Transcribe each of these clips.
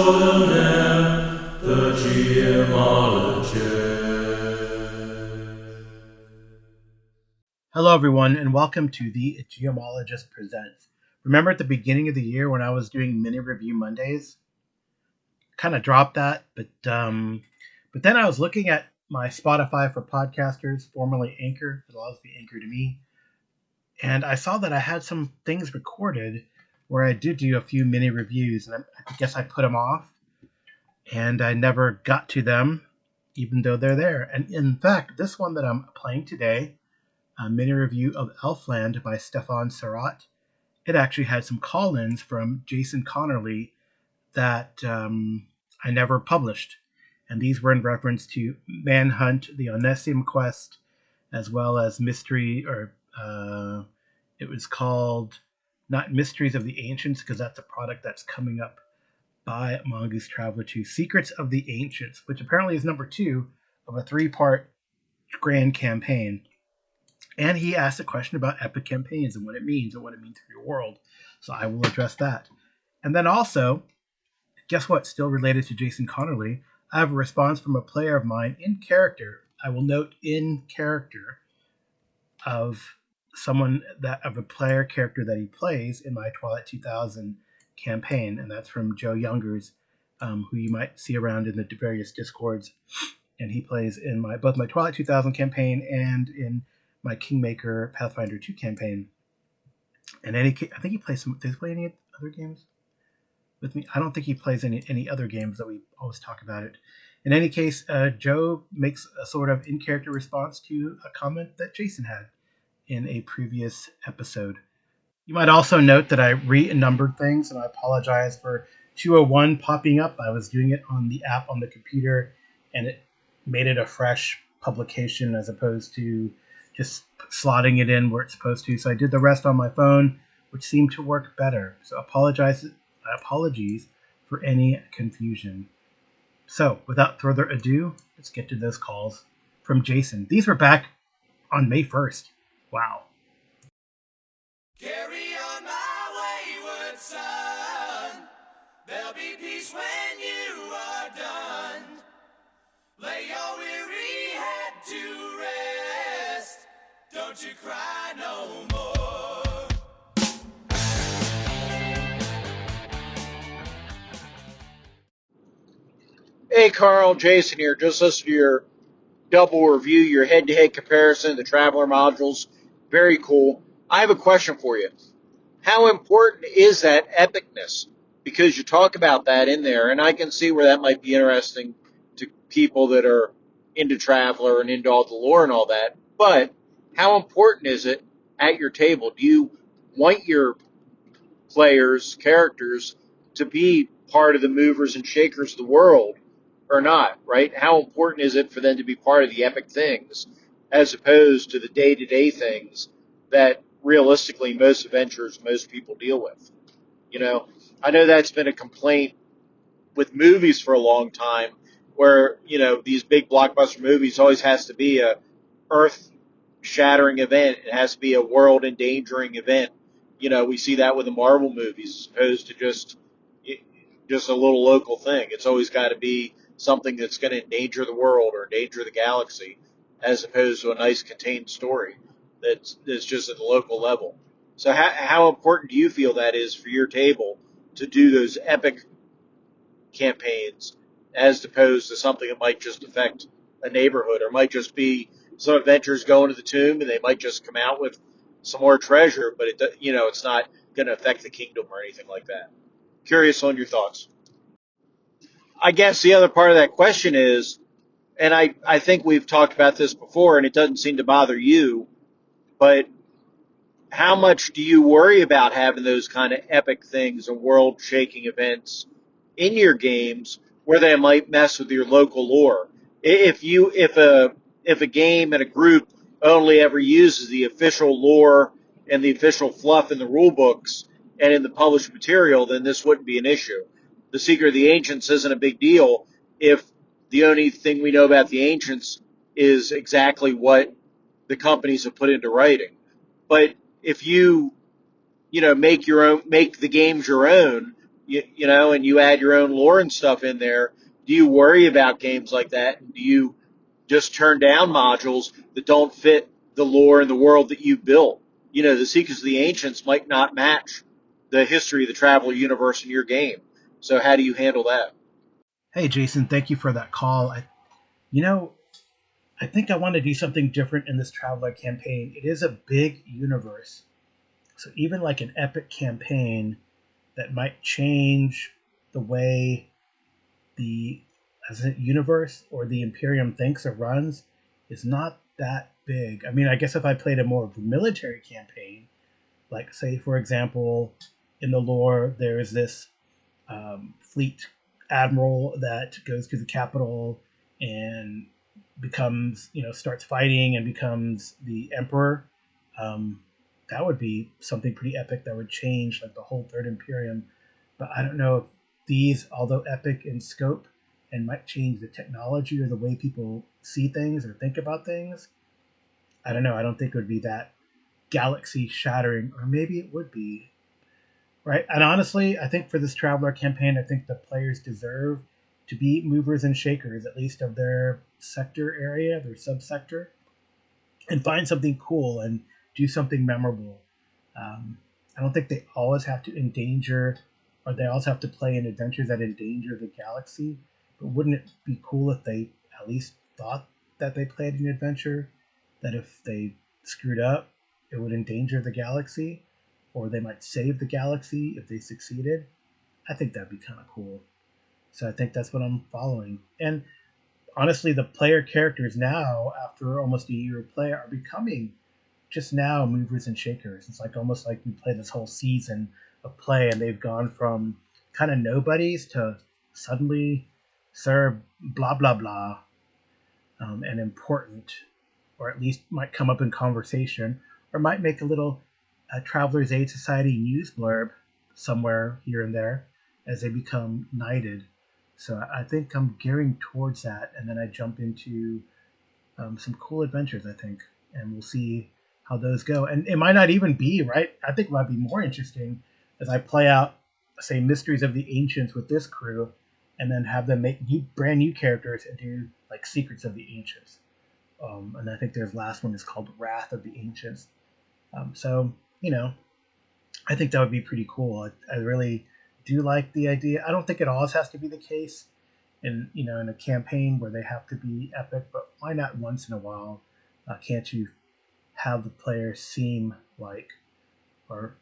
extraordinaire, the gemologist. Hello, everyone, and welcome to the Geomologist Presents. Remember at the beginning of the year when I was doing mini review Mondays? Kind of dropped that, but then I was looking at my Spotify for podcasters, formerly Anchor, that allows the Anchor to me, and I saw that I had some things recorded where I did do a few mini reviews, and I guess I put them off, and I never got to them, even though they're there. And in fact, this one that I'm playing today, a mini review of Elfland by Stefan Surratt, it actually had some call-ins from Jason Connerly that I never published. And these were in reference to Manhunt, the Onesium Quest, as well as Mystery, or it was called not Mysteries of the Ancients, because that's a product that's coming up by Mongoose Traveler 2, Secrets of the Ancients, which apparently is number 2 of a 3-part grand campaign. And he asked a question about epic campaigns and what it means for your world. So I will address that. And then also, guess what? Still related to Jason Connerly, I have a response from a player of mine in character. I will note in character of a player character that he plays in my Twilight 2000 campaign, and that's from Joe Youngers, who you might see around in the various discords. And he plays in both my Twilight 2000 campaign and in my Kingmaker Pathfinder 2 campaign. And I think he plays does he play any other games with me? I don't think he plays any other games, that we always talk about it. In any case, Joe makes a sort of in-character response to a comment that Jason had in a previous episode. You might also note that I renumbered things, and I apologize for 201 popping up. I was doing it on the app on the computer, and it made it a fresh publication as opposed to just slotting it in where it's supposed to. So I did the rest on my phone, which seemed to work better. So apologies for any confusion. So without further ado, let's get to those calls from Jason. These were back on May 1st. Wow. Carry on my wayward son. There'll be peace when you are done. Lay your weary head to rest. Don't you cry no more. Hey Carl, Jason here. Just listen to your double review, your head-to-head comparison, the Traveler modules. Very cool. I have a question for you. How important is that epicness? Because you talk about that in there, and I can see where that might be interesting to people that are into Traveler and into all the lore and all that. But how important is it at your table? Do you want your players, characters, to be part of the movers and shakers of the world or not, right? How important is it for them to be part of the epic things as opposed to the day-to-day things that realistically most adventurers, most people deal with? You know, I know that's been a complaint with movies for a long time where, these big blockbuster movies always has to be a earth-shattering event. It has to be a world-endangering event. We see that with the Marvel movies as opposed to just a little local thing. It's always got to be something that's going to endanger the world or endanger the galaxy, as opposed to a nice contained story that's just at the local level. So how important do you feel that is for your table to do those epic campaigns as opposed to something that might just affect a neighborhood, or might just be some adventurers going to the tomb and they might just come out with some more treasure, but it's not going to affect the kingdom or anything like that? Curious on your thoughts. I guess the other part of that question is, and I think we've talked about this before, and it doesn't seem to bother you, but how much do you worry about having those kind of epic things and world-shaking events in your games where they might mess with your local lore? If a game and a group only ever uses the official lore and the official fluff in the rule books and in the published material, then this wouldn't be an issue. The Secret of the Ancients isn't a big deal if the only thing we know about the Ancients is exactly what the companies have put into writing. But if you make the games your own, and you add your own lore and stuff in there. Do you worry about games like that? Do you just turn down modules that don't fit the lore and the world that you built? The Seekers of the Ancients might not match the history of the Traveler universe in your game. So how do you handle that? Hey, Jason, thank you for that call. You know, I think I want to do something different in this Traveler campaign. It is a big universe. So even like an epic campaign that might change the way the as a universe or the Imperium thinks or runs is not that big. I mean, I guess if I played a more of a military campaign, like say for example, in the lore there is this fleet admiral that goes to the capital and becomes, starts fighting and becomes the emperor. Um, that would be something pretty epic that would change like the whole Third Imperium. But I don't know if these, although epic in scope and might change the technology or the way people see things or think about things, I don't know. I don't think it would be that galaxy shattering, or maybe it would be. Right. And honestly, I think for this Traveler campaign, I think the players deserve to be movers and shakers, at least of their sector area, their subsector, and find something cool and do something memorable. I don't think they always have to endanger, or they always have to play in adventures that endanger the galaxy. But wouldn't it be cool if they at least thought that they played an adventure that if they screwed up, it would endanger the galaxy, or they might save the galaxy if they succeeded? I think that'd be kind of cool. So I think that's what I'm following. And honestly, the player characters now, after almost a year of play, are becoming just now movers and shakers. It's like almost like we play this whole season of play, and they've gone from kind of nobodies to suddenly Sir blah blah blah, and important, or at least might come up in conversation, or might make a little Travelers Aid Society news blurb somewhere here and there as they become knighted. So I think I'm gearing towards that, and then I jump into some cool adventures, I think, and we'll see how those go. And it might not even be right. I think what might be more interesting as I play out, say, Mysteries of the Ancients with this crew, and then have them make brand new characters and do like Secrets of the Ancients. And I think their last one is called Wrath of the Ancients. So I think that would be pretty cool. I really do like the idea. I don't think it always has to be the case in a campaign where they have to be epic, but why not once in a while? Can't you have the players seem like, or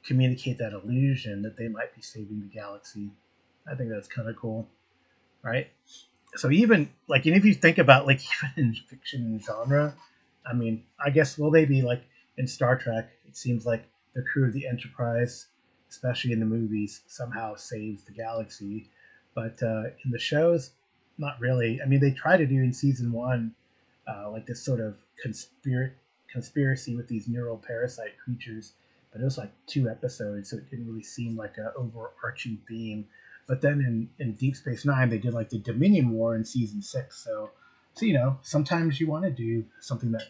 communicate that illusion that they might be saving the galaxy? I think that's kind of cool, right? So even like, and if you think about like even in fiction and genre, I mean, I guess well maybe like in Star Trek, it seems like the crew of the Enterprise, especially in the movies, somehow saves the galaxy, but in the shows, not really. I mean, they try to do in season one, like this sort of conspiracy with these neural parasite creatures, but it was like 2 episodes, so it didn't really seem like an overarching theme. But then in Deep Space Nine, they did like the Dominion War in season 6. So sometimes you want to do something that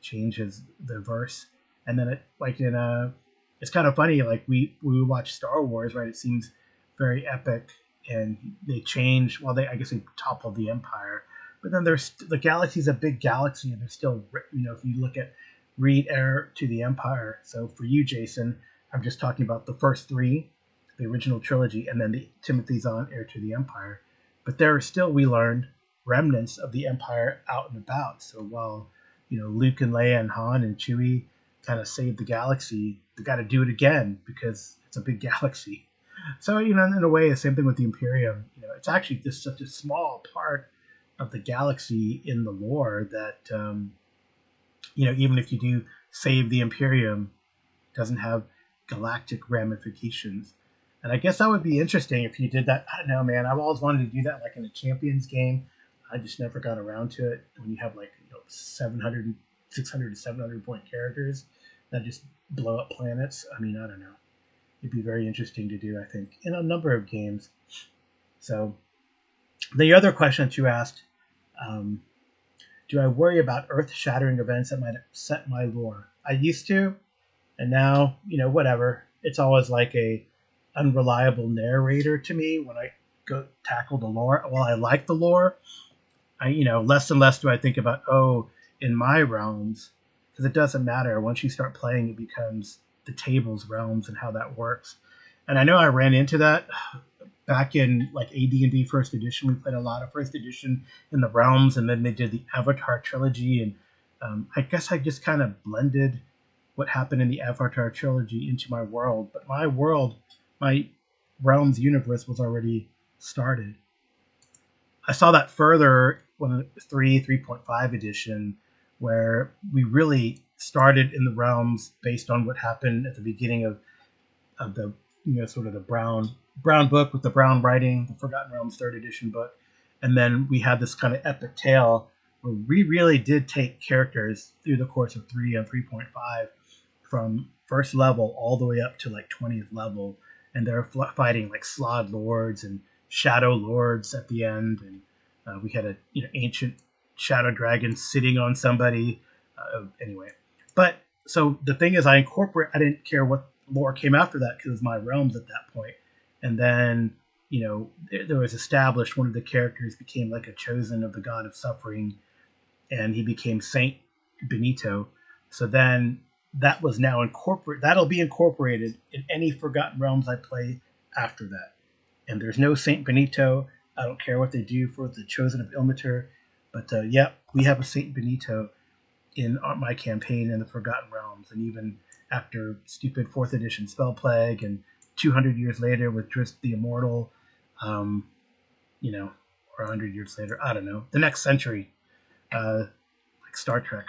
changes the verse, and then it like it's kind of funny. Like we watch Star Wars, right? It seems very epic, and they change. Well, I guess they toppled the Empire, but then there's the galaxy's a big galaxy, and there's still if you look at read Heir to the Empire. So for you, Jason, I'm just talking about the first three, the original trilogy, and then the Timothy Zahn Heir to the Empire. But there are still, we learned, remnants of the Empire out and about. So while Luke and Leia and Han and Chewie kind of saved the galaxy, they got to do it again because it's a big galaxy. So in a way, the same thing with the Imperium. It's actually just such a small part of the galaxy in the lore that even if you do save the Imperium, it doesn't have galactic ramifications. And I guess that would be interesting if you did that. I don't know, man. I've always wanted to do that, like in a Champions game. I just never got around to it. When you have like 700, 600 to 700 point characters that just blow up planets. I mean, I don't know. It'd be very interesting to do, I think, in a number of games. So the other question that you asked, do I worry about earth-shattering events that might upset my lore? I used to, and now, whatever. It's always like unreliable narrator to me when I go tackle the lore. While I like the lore, I less and less do I think about, oh, in my realms, because it doesn't matter. Once you start playing, it becomes the table's realms and how that works. And I know I ran into that back in like AD&D First Edition. We played a lot of First Edition in the realms, and then they did the Avatar trilogy, and I guess I just kind of blended what happened in the Avatar trilogy into my world. But my world, my realms universe was already started. I saw that further when 3.5 edition, where we really started in the realms based on what happened at the beginning of the sort of the brown book with the brown writing, the Forgotten Realms third edition book, and then we had this kind of epic tale where we really did take characters through the course of 3 and 3.5 from first level all the way up to like 20th level, and they're fighting like Slod Lords and Shadow Lords at the end, and we had a ancient Shadow Dragon sitting on somebody. Anyway, but so the thing is, I didn't care what lore came after that because it was my realms at that point, and then there was established one of the characters became like a chosen of the god of suffering, and he became Saint Benito. So then that was now that'll be incorporated in any Forgotten Realms I play after that. And there's no Saint Benito. I don't care what they do for the Chosen of Ilmater, but we have a Saint Benito in my campaign in the Forgotten Realms, and even after stupid 4th edition Spell Plague, and 200 years later with Drizzt the Immortal, or 100 years later, I don't know, the next century, like Star Trek,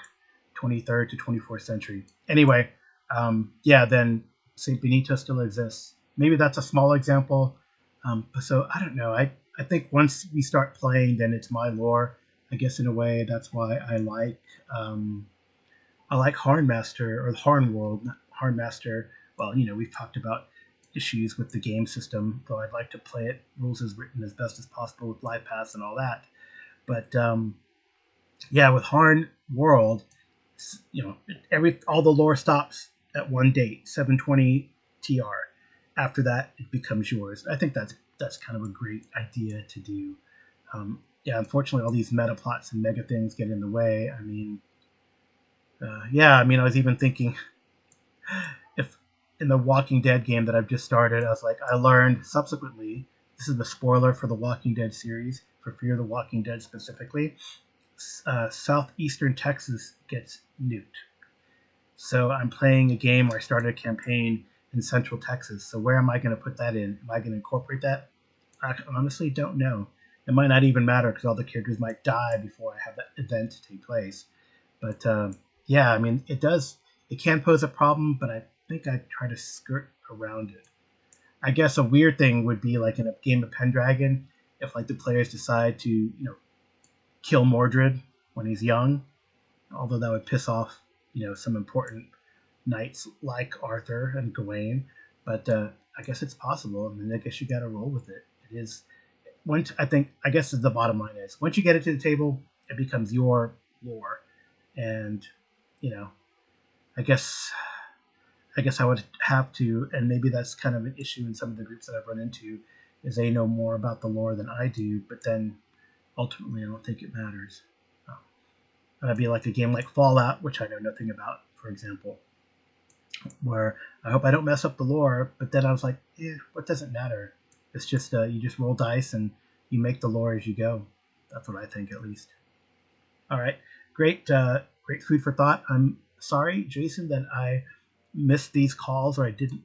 23rd to 24th century. Anyway, then Saint Benito still exists. Maybe that's a small example. So I don't know. I think once we start playing, then it's my lore. I guess in a way that's why I like Harnmaster, or the Harn World, not Harnmaster. Well, we've talked about issues with the game system, though I'd like to play it rules as written as best as possible with live paths and all that. But with Harn World, all the lore stops at one date, 720 TR. After that, it becomes yours. I think that's kind of a great idea to do. Unfortunately, all these meta plots and mega things get in the way. I was even thinking, if in the Walking Dead game that I've just started, I was like, I learned subsequently, this is the spoiler for the Walking Dead series, for Fear the Walking Dead specifically, southeastern Texas gets nuked. So I'm playing a game where I started a campaign in central Texas. So where am I going to put that in? Am I going to incorporate that? I honestly don't know. It might not even matter because all the characters might die before I have that event take place. But it can pose a problem, but I think I try to skirt around it. I guess a weird thing would be like in a game of Pendragon, if like the players decide to, kill Mordred when he's young, although that would piss off, some important knights like Arthur and Gawain. But I guess it's possible, and I guess you got to roll with it. It is I guess the bottom line is once you get it to the table, it becomes your lore, and I guess I would have to, and maybe that's kind of an issue in some of the groups that I've run into, is they know more about the lore than I do, but then ultimately I don't think it matters. That'd be like a game like Fallout, which I know nothing about, for example, where I hope I don't mess up the lore, but then I was like, what does it matter? It's just you just roll dice and you make the lore as you go. That's what I think, at least. All right, great food for thought. I'm sorry, Jason, that I missed these calls or I didn't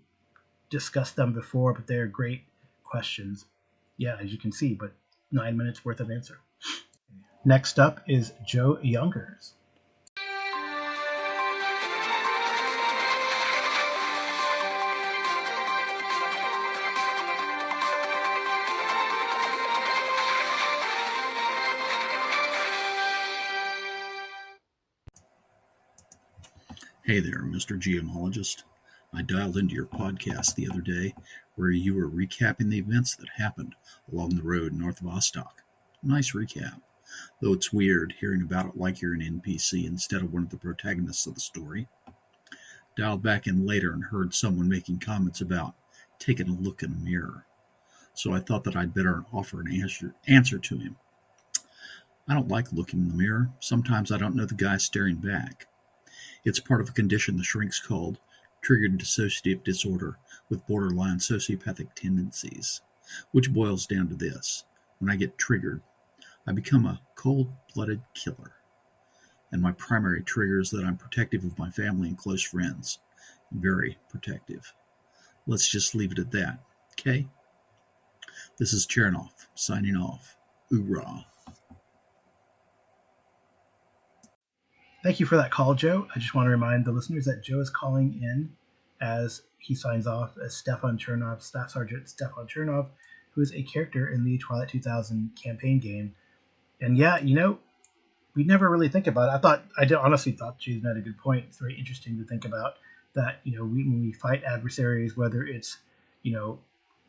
discuss them before, but they're great questions. Yeah, as you can see, but 9 minutes worth of answer. Next up is Joe Youngers. Hey there, Mr. Geomologist. I dialed into your podcast the other day where you were recapping the events that happened along the road north of Ostock. Nice recap, though it's weird hearing about it like you're an NPC instead of one of the protagonists of the story. Dialed back in later and heard someone making comments about taken a look in a mirror, so I thought that I'd better offer an answer to him. I don't like looking in the mirror. Sometimes I don't know the guy staring back. It's part of a condition the shrinks called triggered dissociative disorder with borderline sociopathic tendencies, which boils down to this. When I get triggered, I become a cold-blooded killer. And my primary trigger is that I'm protective of my family and close friends. Very protective. Let's just leave it at that, okay? This is Chernoff, signing off. Hoorah. Thank you for that call, Joe. I just want to remind the listeners that Joe is calling in as he signs off as Stefan Chernov, Staff Sergeant Stefan Chernov, who is a character in the Twilight 2000 campaign game. And yeah, we never really think about it. I honestly thought Jason had a good point. It's very interesting to think about that, when we fight adversaries, whether it's,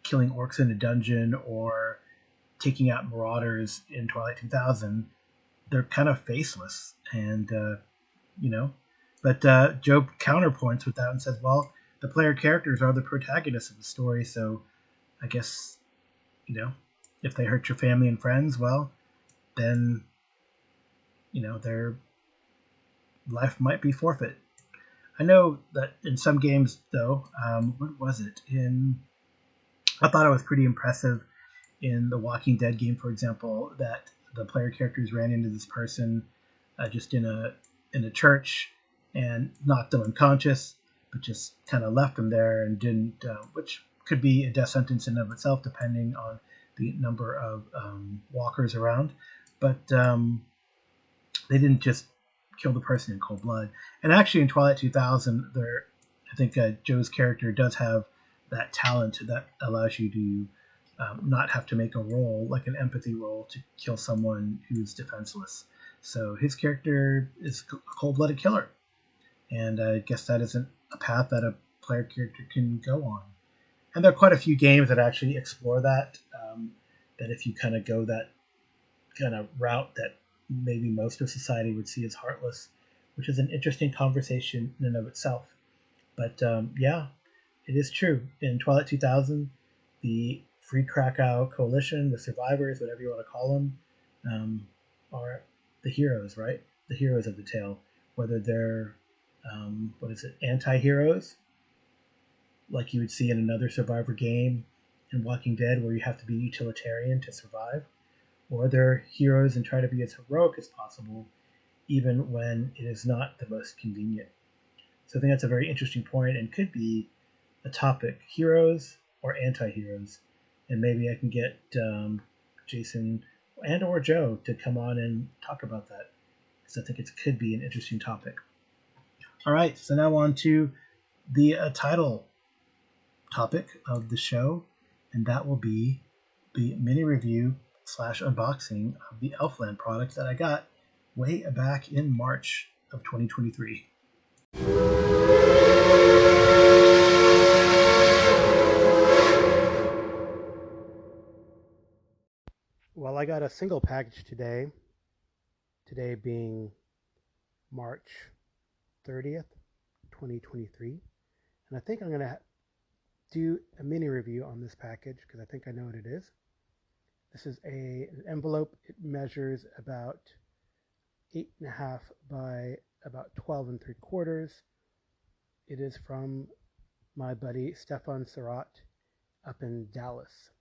killing orcs in a dungeon or taking out marauders in Twilight 2000, they're kind of faceless. And, but Joe counterpoints with that and says, well, the player characters are the protagonists of the story. So I guess, if they hurt your family and friends, well, then, their life might be forfeit. I know that in some games, though, what was it? I thought it was pretty impressive in the Walking Dead game, for example, that the player characters ran into this person just in a church and knocked them unconscious, but just kind of left them there and didn't, which could be a death sentence in and of itself, depending on the number of walkers around. But they didn't just kill the person in cold blood. And actually, in Twilight 2000, I think Joe's character does have that talent that allows you to not have to make a roll, like an empathy roll, to kill someone who's defenseless. So his character is a cold-blooded killer. And I guess that isn't a path that a player character can go on. And there are quite a few games that actually explore that, that if you kind of go that kind of route that maybe most of society would see as heartless, which is an interesting conversation in and of itself. But yeah, it is true. In Twilight 2000, the Free Krakow Coalition, the survivors, whatever you want to call them, are the heroes, right? The heroes of the tale. Whether they're, anti-heroes, like you would see in another Survivor game in Walking Dead, where you have to be utilitarian to survive, or they're heroes and try to be as heroic as possible, even when it is not the most convenient. So I think that's a very interesting point and could be a topic, heroes or anti-heroes. And maybe I can get Jason and or Joe to come on and talk about that, because I think it could be an interesting topic. All right, so now on to the title topic of the show, and that will be the mini review / unboxing of the Elfland product that I got way back in March of 2023. Well, I got a single package today being March 30th, 2023, and I think I'm going to do a mini review on this package because I think I know what it is. This is an envelope. It measures about 8.5 by about 12 3/4. It is from my buddy Stefan Surratt up in Dallas.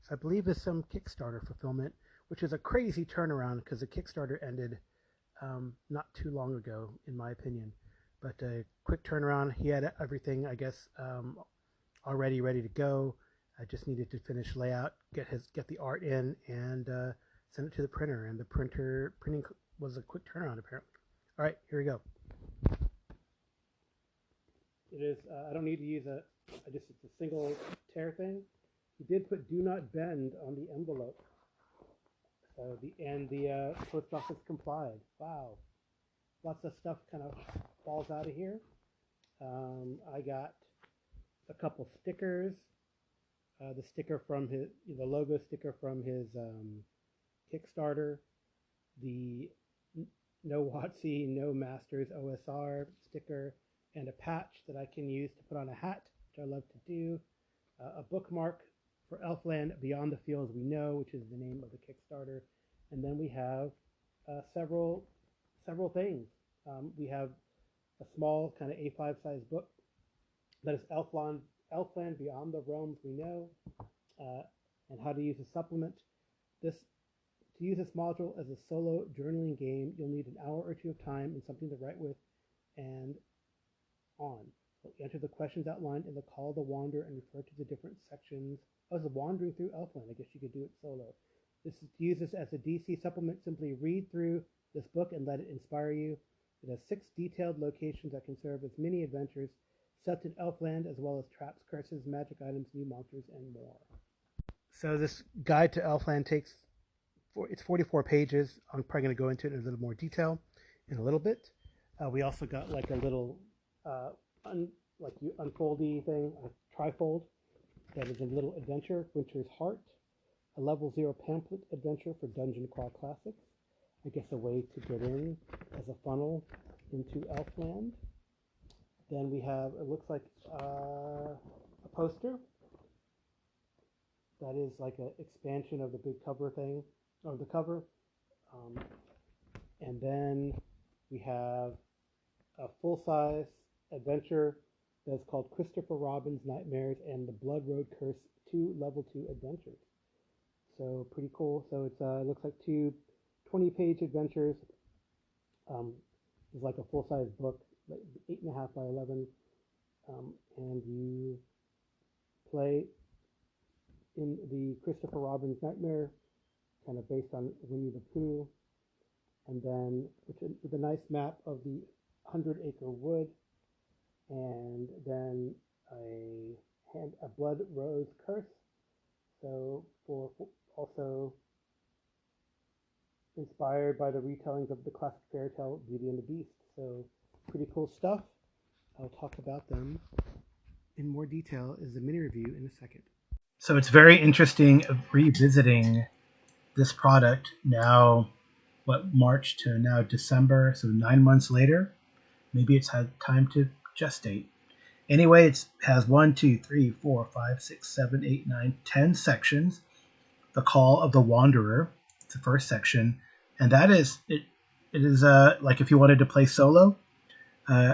So I believe there's some Kickstarter fulfillment, which is a crazy turnaround because the Kickstarter ended not too long ago, in my opinion. But a quick turnaround. He had everything, I guess, already ready to go. I just needed to finish layout, get the art in, and send it to the printer. And the printing was a quick turnaround, apparently. All right, here we go. It is. I don't need to use it's a single tear thing. He did put "Do not bend" on the envelope. So the post office complied. Wow, lots of stuff kind of falls out of here. I got a couple stickers. The sticker from the logo sticker from his Kickstarter. The No WotC, No Masters OSR sticker, and a patch that I can use to put on a hat, which I love to do. a bookmark for Elfland Beyond the Fields We Know, which is the name of the Kickstarter, and then we have several things. We have a small kind of A5 size book that is Elfland Beyond the Realms We Know, and how to use a supplement. To use this module as a solo journaling game, you'll need an hour or two of time and something to write with and on. Enter the questions outlined in the Call of the Wanderer and refer to the different sections. Oh, it's wandering through Elfland. I guess you could do it solo. To use this as a DC supplement, simply read through this book and let it inspire you. It has 6 detailed locations that can serve as mini adventures set in Elfland, as well as traps, curses, magic items, new monsters, and more. So this guide to Elfland it's 44 pages. I'm probably going to go into it in a little more detail in a little bit. We also got like a little unfoldy thing, a trifold, that is a little adventure, Winter's Heart, a level 0 pamphlet adventure for Dungeon Crawl Classics. I guess a way to get in as a funnel into Elfland. Then we have, it looks like a poster that is like an expansion of the big cover thing, or the cover. And then we have a full-size adventure that's called Christopher Robin's Nightmares and the Blood Road Curse 2 Level 2 Adventures. So pretty cool. So it's it looks like 2 20-page adventures. It's like a full-size book, like 8.5 by 11, and you play in the Christopher Robin's Nightmare, kind of based on Winnie the Pooh, and then with a nice map of the 100-acre wood, and then a Blood Rose Curse. So for also inspired by the retellings of the classic fairy tale Beauty and the Beast. So pretty cool stuff. I'll talk about them in more detail as a mini review in a second. So it's very interesting revisiting this product now, March to now December, so 9 months later. Maybe it's had time to gestate. Anyway, it has 1, 2, 3, 4, 5, 6, 7, 8, 9, 10 sections. The Call of the Wanderer, it's the first section, and that is it. It is like if you wanted to play solo,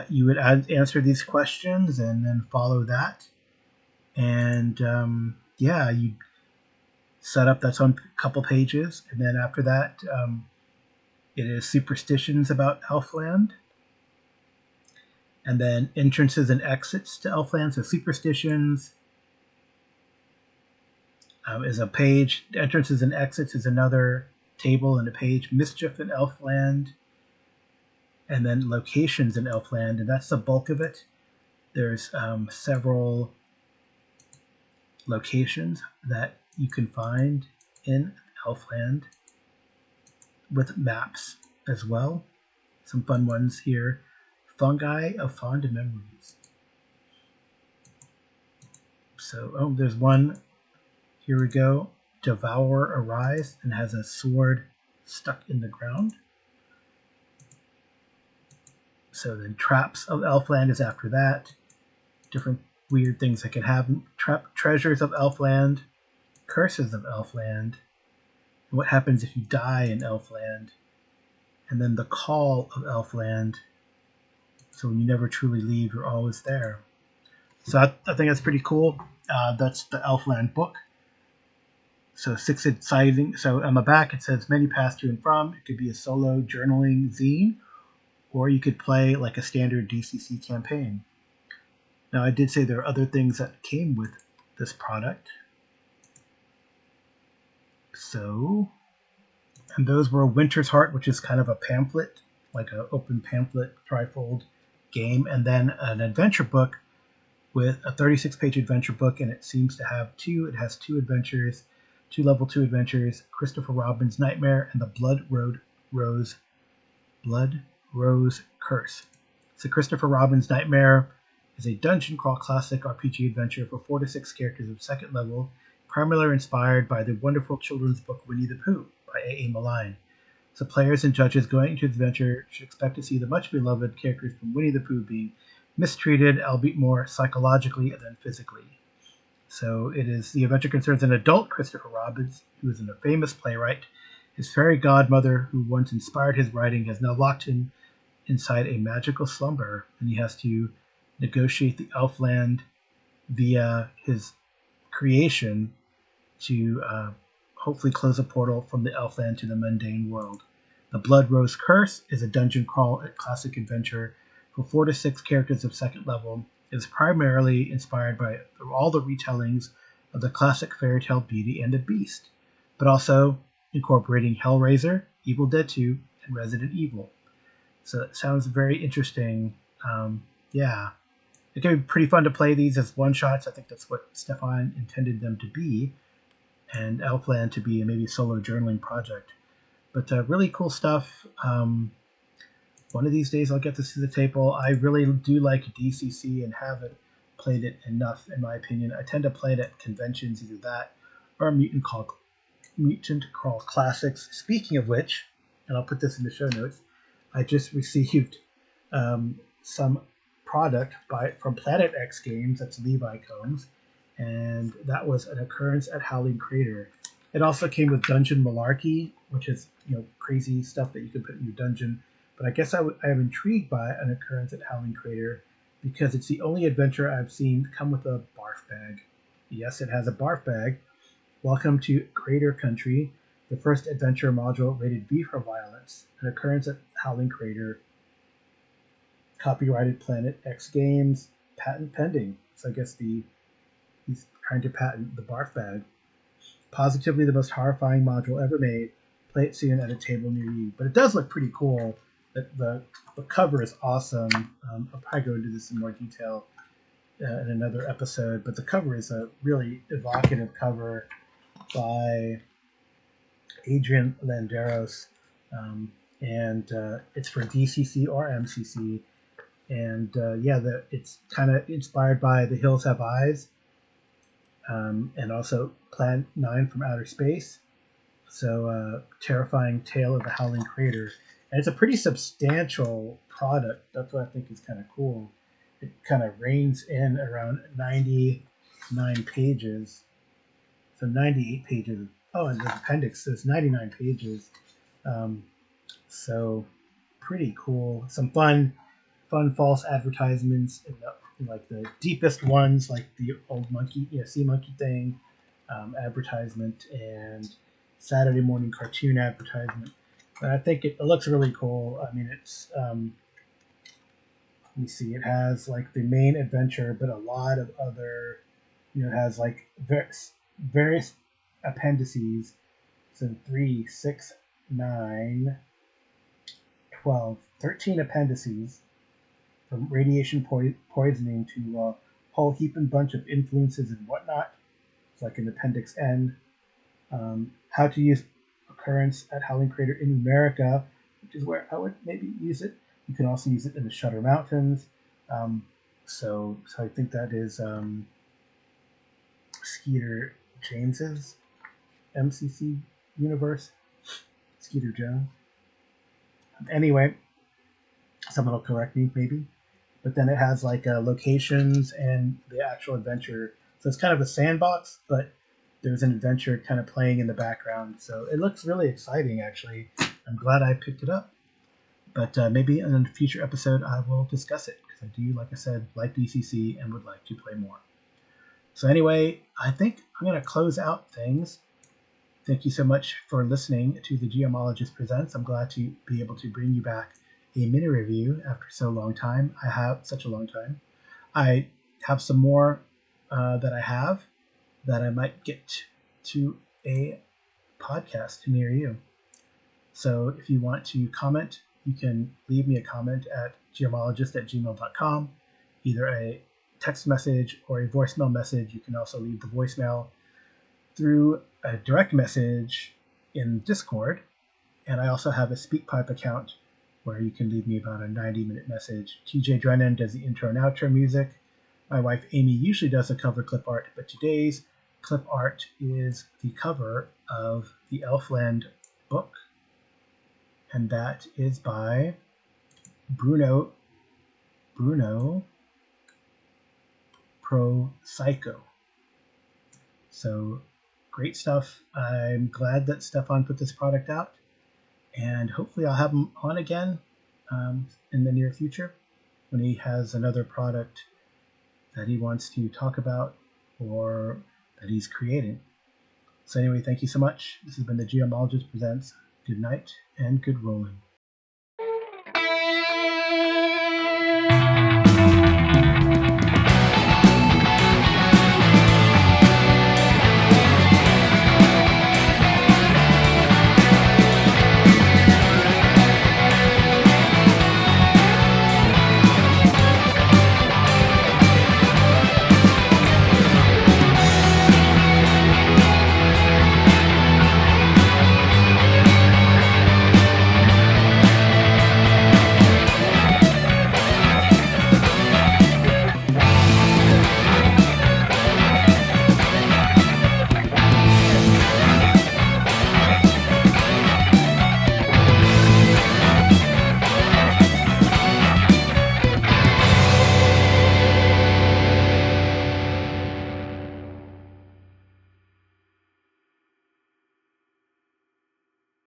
you would answer these questions and then follow that, and you set up. That's on a couple pages, and then after that, it is superstitions about Elfland. And then entrances and exits to Elfland. So superstitions is a page. Entrances and exits is another table and a page. Mischief in Elfland. And then locations in Elfland. And that's the bulk of it. There's several locations that you can find in Elfland with maps as well. Some fun ones here. Fungi of Fond Memories. So, there's one. Here we go. Devourer Arise, and has a sword stuck in the ground. So then Traps of Elfland is after that. Different weird things that can happen. Treasures of Elfland. Curses of Elfland. And what happens if you die in Elfland. And then the Call of Elfland. So when you never truly leave, you're always there. So I think that's pretty cool. That's the Elfland book. So 6 exciting. So on the back it says many paths to and from. It could be a solo journaling zine, or you could play like a standard DCC campaign. Now I did say there are other things that came with this product. So, and those were Winter's Heart, which is kind of a pamphlet, like an open pamphlet trifold game, and then an adventure book with a 36-page adventure book, and it seems to have it has 2 adventures, 2 level 2 adventures, Christopher Robin's Nightmare and the Blood Rose Curse. So Christopher Robin's Nightmare is a Dungeon Crawl Classic RPG adventure for 4 to 6 characters of 2nd level, primarily inspired by the wonderful children's book Winnie the Pooh by A.A. Milne. So players and judges going into the adventure should expect to see the much-beloved characters from Winnie the Pooh being mistreated, albeit more psychologically than physically. So it is the adventure concerns an adult Christopher Robin, who is a famous playwright. His fairy godmother, who once inspired his writing, has now locked him inside a magical slumber, and he has to negotiate the Elfland via his creation to hopefully close a portal from the Elfland to the mundane world. The Blood Rose Curse is a dungeon crawl at classic adventure for 4 to 6 characters of second level. It is primarily inspired by all the retellings of the classic fairy tale Beauty and the Beast, but also incorporating Hellraiser, Evil Dead 2, and Resident Evil. So it sounds very interesting. Yeah, it can be pretty fun to play these as one-shots. I think that's what Stefan intended them to be, and Elfland to be a maybe solo journaling project. But really cool stuff. One of these days I'll get this to the table. I really do like DCC and haven't played it enough, in my opinion. I tend to play it at conventions, either that or Mutant Crawl Classics. Speaking of which, and I'll put this in the show notes, I just received some product from Planet X Games. That's Levi Combs, and that was an occurrence at Howling Crater. It also came with Dungeon Malarkey, which is crazy stuff that you can put in your dungeon. But I guess I am intrigued by an occurrence at Howling Crater because it's the only adventure I've seen come with a barf bag. Yes, it has a barf bag. Welcome to Crater Country, the first adventure module rated V for violence. An occurrence at Howling Crater. Copyrighted Planet X Games. Patent pending. So I guess he's trying to patent the barf bag. Positively the most horrifying module ever made. Play it soon at a table near you. But it does look pretty cool. The cover is awesome. I'll probably go into this in more detail in another episode. But the cover is a really evocative cover by Adrian Landeros. And it's for DCC or MCC. And it's kind of inspired by The Hills Have Eyes. And also Plan 9 from Outer Space. So, Terrifying Tale of the Howling Crater. And it's a pretty substantial product. That's what I think is kind of cool. It kind of reigns in around 99 pages. So 98 pages. Oh, and the appendix says 99 pages. So pretty cool. Some fun false advertisements in the deepest ones, like the old monkey, sea monkey thing, advertisement, and Saturday morning cartoon advertisement. But I think it looks really cool. I mean, it's let me see. It has like the main adventure, but a lot of other, it has like various appendices. So 3, 6, 9, 12, 13 appendices, from radiation poisoning to a whole heap and bunch of influences and whatnot. It's like an Appendix N. How to use occurrence at Howling Crater in America, which is where I would maybe use it. You can also use it in the Shutter Mountains. So I think that is Skeeter James's MCC universe. Skeeter Jones. Anyway, someone will correct me maybe. But then it has like locations and the actual adventure. So it's kind of a sandbox, but there's an adventure kind of playing in the background. So it looks really exciting, actually. I'm glad I picked it up. But maybe in a future episode I will discuss it, because I do, like I said, like DCC and would like to play more. So anyway, I think I'm going to close out things. Thank you so much for listening to the Geomologist Presents. I'm glad to be able to bring you back a mini review after so long time. I have such a long time. I have some more that I have that I might get to a podcast near you. So if you want to comment, you can leave me a comment at geomologist@gmail.com, either a text message or a voicemail message. You can also leave the voicemail through a direct message in Discord. And I also have a SpeakPipe account where you can leave me about a 90-minute message. TJ Drennan does the intro and outro music. My wife Amy usually does the cover clip art, but today's clip art is the cover of the Elfland book. And that is by Bruno Pro Psycho. So great stuff. I'm glad that Stefan put this product out, and hopefully I'll have him on again in the near future when he has another product that he wants to talk about or that he's creating. So anyway, thank you so much. This has been the Geomologist Presents. Good night and good rolling.